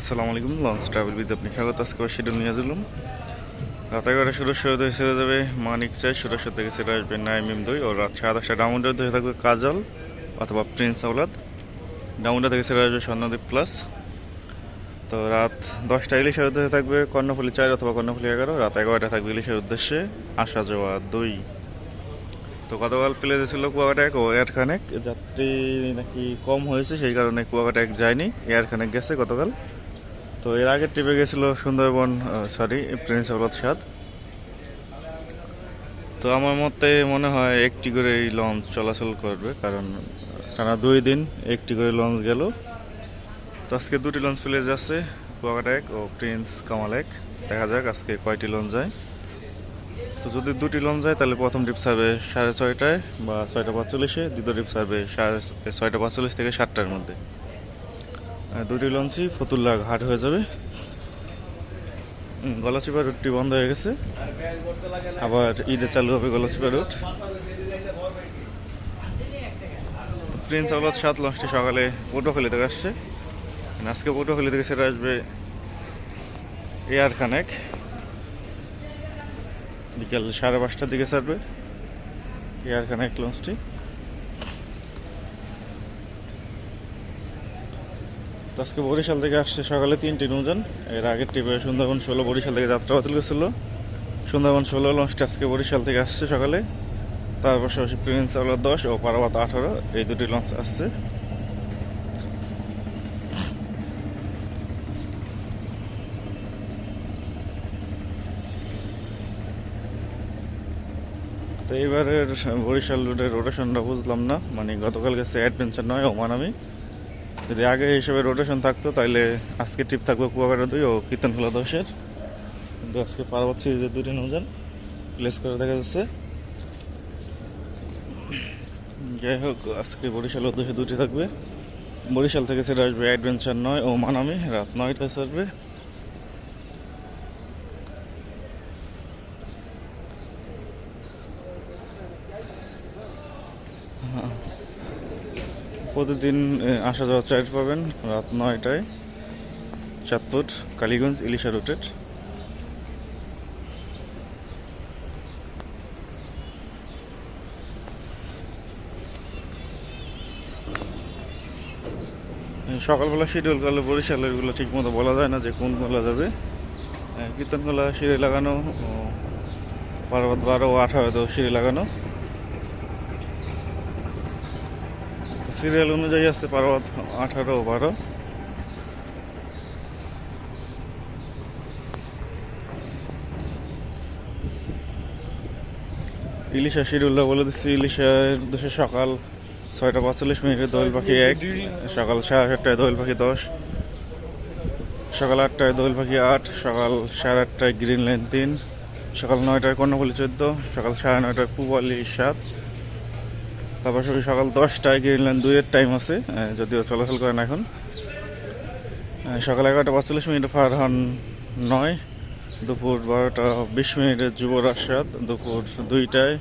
আসসালামু আলাইকুম। Launch travel বিদ আপনি স্বাগত। আজকে শিডিউল নিয়ে আসলাম। রাত 11টায় সুরেশ্বর হয়ে ছেড়ে যাবে মানিক চাই, সুরেশ্বর থেকে ছেড়ে আসবে নাইমিম দই, ও রাত 10:30 ডাউনটার হয়ে থাকবে কাজল অথবা প্রিন্স আওলাদ। ডাউনটা থেকে ছেড়ে আসবে স্বর্ণদ্বীপ প্লাস। তো রাত 10টায় ইলিশের উদ্দেশ্যে থাকবে কর্ণফুলি 4 অথবা কর্ণফুলি 11। রাত 11টায় থাকবে ইলিশের উদ্দেশ্যে আসা যাওয়া 2। তো গতকাল প্লেতে ছিল কুয়াকাটা এক ও এয়ার খানেক, যাত্রী নাকি কম হয়েছে, সেই কারণে কুয়াকাটা এক যায়নি, এয়ার খানেক গেছে গতকাল। তো এর আগের ট্রিপে গেছিলো সুন্দরবন, প্রিন্স আওলাদ 7। তো আমার মতে মনে হয় একটি করে এই লঞ্চ চলাচল করবে, কারণ টানা 2 দিন একটি করে লঞ্চ গেল। তো আজকে 2টি লঞ্চ প্লেস যাচ্ছে, কুয়াকাটা এক ও প্রিন্স কামাল এক। দেখা যাক আজকে কয়টি লঞ্চ যায়। তো যদি 2টি লঞ্চ যায় তাহলে প্রথম ট্রিপ ছাড়বে 6:30 বা 6:45, দ্বিতীয় ট্রিপ ছাড়বে 6:45 থেকে 7টার মধ্যে। 2টি লঞ্চই ফতুল্লা ঘাট হয়ে যাবে। গলাচিপা রুটটি বন্ধ হয়ে গেছে, আবার ঈদে চালু হবে গলাচিপা রুট। তো প্রিন্স আওলাদ 7 লঞ্চটি সকালে পটুয়াখালী থেকে আসছে। আজকে পটুয়াখালী থেকে সেটা আসবে এয়ার খানেক, বিকেল 5:30টার দিকে ছাড়বে এয়ার খানেক লঞ্চটি। আজকে বরিশাল থেকে আসছে সকালে 3টি নৌযান। এর আগের ট্রিপে সুন্দরবন 16 বরিশাল থেকে যাত্রা বাতিল করেছিল। সুন্দরবন 16 লঞ্চটি আজকে বরিশাল থেকে আসছে সকালে। তার পাশাপাশি প্রিন্স আওলাদ 10 ও পারাবাত 18, এই 2টি লঞ্চ আসছে। তো এইবারের বরিশাল রুটের রোটেশনটা বুঝলাম না, মানে গতকাল গেছে অ্যাডভেঞ্চার 9 ও মানামি। যদি আগে হিসেবে রোটেশন থাকতো তাহলে আজকে ট্রিপ থাকবে কুয়াকাটা 2 ও কীর্তনখোলা 10-এর, কিন্তু আজকে পারাবাত সিরিজের 2টি নৌযান প্লেস করে দেখা যাচ্ছে। যাই হোক, আজকে বরিশাল উদ্দেশ্যে 2টি থাকবে। বরিশাল থেকে সেটা আসবে অ্যাডভেঞ্চার 9 ও মানামি, রাত 9টায় ছাড়বে। প্রতিদিন আসা যাওয়া চার্জ পাবেন রাত 9টায় চাঁদপুর কালীগঞ্জ ইলিশা রুটের। সকালবেলা শিডিউল করলে বরিশালের গুলো ঠিক মতো বলা যায় না যে কোনগুলো যাবে। কীর্তনখোলা সিঁড়ি লাগানো, পার্বত 12 ও 18 সিঁড়ি লাগানো। তো সিরিয়াল অনুযায়ী আছে পার্বত 18 ও 12। ইলিশা শিডিউলটা বলে দিচ্ছি। ইলিশার উদ্দেশ্যে সকাল 6:45 দোয়েল পাখি 1, সকাল 7:30টায় দোয়েল পাখি 10, সকাল 8টায় দোয়েল পাখি 8, সকাল 8:30টায় গ্রিন লাইন 3, সকাল 9টায় কর্ণফুলি 14, সকাল 9:30টায় পূবালি 7। তারপর সকাল 10টায় গ্রিন লাইন 2-এর টাইম আছে, যদিও চলাচল করে না এখন। সকাল 11:45 ফারহান 9, দুপুর 12:20 যুবরাজ 7, দুপুর 2টায়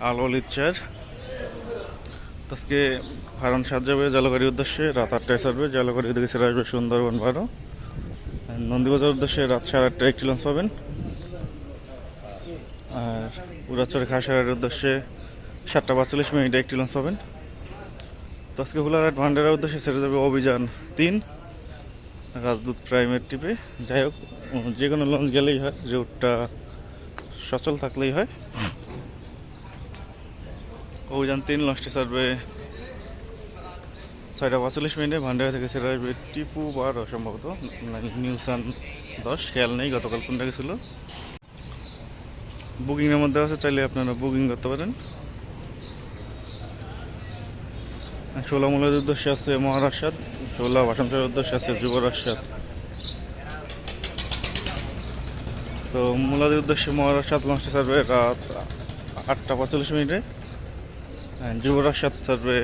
আল ওয়ালিদ 4। আজকে ফারহান 7 যাবে জলগাড়ির উদ্দেশ্যে, রাত 8টায় ছাড়বে। জলগাড়ি দিকে ছেড়ে আসবে সুন্দরবন 12। নন্দীবাজার উদ্দেশ্যে রাত 8:30 একটি লঞ্চ পাবেন। আর উড়াচর খাসারের উদ্দেশ্যে 7:45 একটি লঞ্চ পাবেন। তো আজকে হুলারহাট ভান্ডারের উদ্দেশ্যে ছেড়ে যাবে অভিযান 3 রাজদূত প্রাইমের টিপে। যাই হোক, যে কোনো লঞ্চ গেলেই হয়, রুটটা সচল থাকলেই হয়। অভিযান 3 লঞ্চটি ছাড়বে 6:45 ভান্ডারা থেকে ছেড়ে আসবে টিপু 12 সম্ভবত, নিউসান 10, খেয়াল নেই গতকাল কোনটা গেছিলো। বুকিংয়ের মধ্যে আছে, চাইলে আপনারা বুকিং করতে পারেন। ষোলামূলের উদ্দেশ্যে আছে মহারাষ্ট্র, ষোলা ভাষাঞ্চলের উদ্দেশ্যে আছে যুবরাজ। তো মূলাদের উদ্দেশ্যে মহারাষ্ট্র লঞ্চটি ছাড়বে রাত 8:45, যুবরাজ ছাড়বে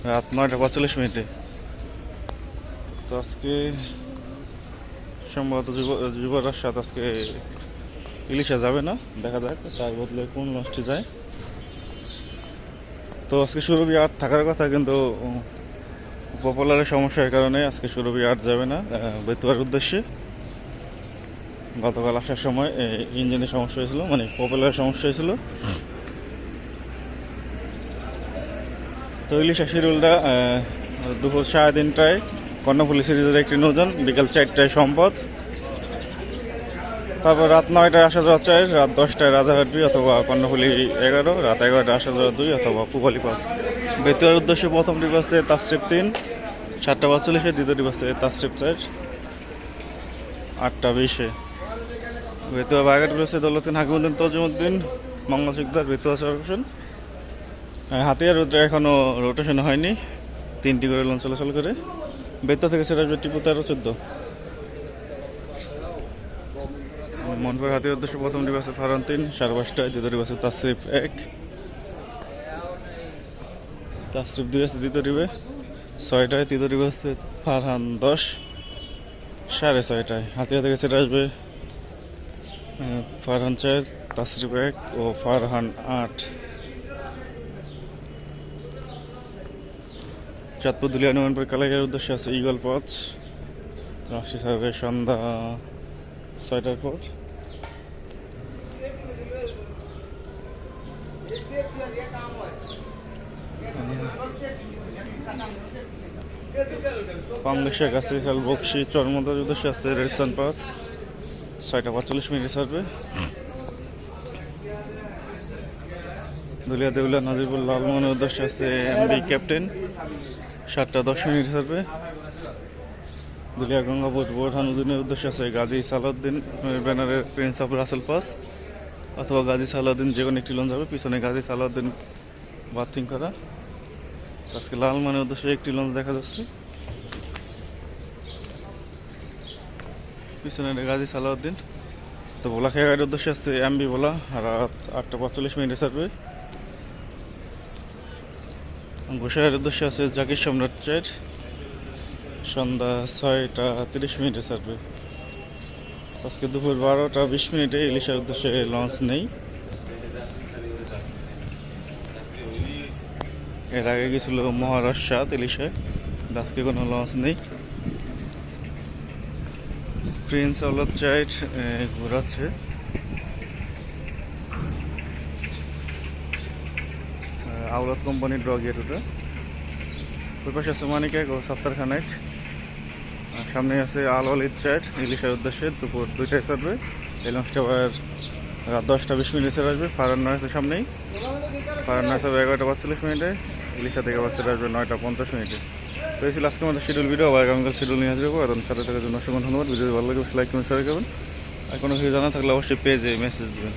রাত 9:45। তো আজকে সম্ভবত যুবরাজ আজকে ইলিশা যাবে না, দেখা যাক তার বদলে কোন লঞ্চটি যায়। তো আজকে সুরভি 8 থাকার কথা, কিন্তু পপুলারের সমস্যার কারণে আজকে সুরভি আর যাবে না বেতুয়ার উদ্দেশ্যে। গতকাল আসার সময় ইঞ্জিনের সমস্যা হয়েছিল, মানে পপুলারের সমস্যা হয়েছিল। তো ইলিশা শিডিউলটা দুপুর 3:30টায় কর্ণফুলী সিরিজের একটি নৌযান, বিকাল 4টায় সম্পদ, তারপর রাত 9টায় আসা যাওয়া 4, রাত 10টায় রাজারহাট 2 অথবা কর্ণফুলী 11, রাত 11টায় আসা যাওয়া 2 অথবা পুবালি 5। বেতুয়ার উদ্দেশ্যে প্রথমটি বাসে তাসরিফ 3 7:45, দ্বিতীয়টি বাসে তাসরিফ 4 8:20। বেতুয়া বাগেরহাট বাসে দৌলতদিন হাকিমউদ্দিন তজুমউদ্দিন মঙ্গল শিকদার বেতুয়া চরপেশন। হাতিয়ার রুটে এখনও রোটেশন হয়নি, 3টি করে লঞ্চ চলাচল করে। বেতুয়া থেকে সেটা আসবে টিপু 13-14। মনপুর হাতিয়ার উদ্দেশ্যে প্রথমটি বাসে ফারহান 3 5:30, দ্বিতীয়টি বাসে তাসরিফ 1, তাসরিফ 2 আছে দ্বিতীয় টিপে 6টায়, তৃতীয়টি বাসে ফারহান 10 6:30টায়। হাতিয়া থেকে সেটা আসবে ফারহান 4, তাসরিফ 1 ও ফারহান 8। চাঁদপুর দুলিয়া নুমানপুর কালাইয়ের উদ্দেশ্যে আছে ইগল 5, রাশি সার্ভে সন্ধ্যা 6টার পর। বাংলাদেশের কাছে খেল বক্সি চরমদার উদ্দেশ্যে আছে রেডসান 5, 6:45 সার্ভে। দুলিয়া দেউলিয়া নাজিবুল লালমোহনের উদ্দেশ্যে আছে এমবি ক্যাপ্টেন, 7:10 সার্ভে। দুলিয়া গঙ্গাপুর বোরহানুদ্দিনের উদ্দেশ্যে আছে গাজী সালাউদ্দিন ব্যানারের প্রিন্স অফ রাসেল 5 অথবা গাজী সালাউদ্দিন, যে কোনো একটি লঞ্চ যাবে। পিছনে গাজী সালাউদ্দিন বার্থিং করা। আজকে লালমোহনের উদ্দেশ্যে একটি লঞ্চ দেখা যাচ্ছে, পিছনে গাজী সালাউদ্দিন। তো ভোলাখাইয়ের উদ্দেশ্যে আছে এমবি ভোলা, রাত 8:45 সার্ভে। ঘোষাইয়ের উদ্দেশ্যে আছে জাকির সম্রাট 4, সন্ধ্যা 6:30 সার্ভে। আজকে দুপুর 12:20 ইলিশার উদ্দেশ্যে লঞ্চ নেই। এর আগে গেছিল মহারাজ 7 ইলিশায়, আজকে কোনো লঞ্চ নেই। প্রিন্স আওলাদ 4 ঘোরাচ্ছে। আওলাদ কোম্পানির ড্র গেট ওটা। ওই পাশে আছে মানিক 1 ও সাত্তার খান 1। সামনে আছে আল ওয়ালিদ 4 ইলিশার উদ্দেশ্যে দুপুর 2টায় সার্ভে। এই লঞ্চটা আবার রাত 10:20 আসবে। ফারহান 9 আছে সামনেই, ফারহান 9 আসবে 11:45। ইলিশা থেকে বাসে আসবে 9:50। তো এই ছিল আজকে আমাদের শিডিউল ভিডিও। আবার আগামীকাল শিডিউল নিয়ে আসবো। এখন সাথে থাকার জন্য অসংখ্য ধন্যবাদ। ভিডিও ভালো লাগে লাইক কমেন্ট শেয়ার করবেন। আর কোনো কিছু জানা থাকলে অবশ্যই পেজে মেসেজ দেবেন।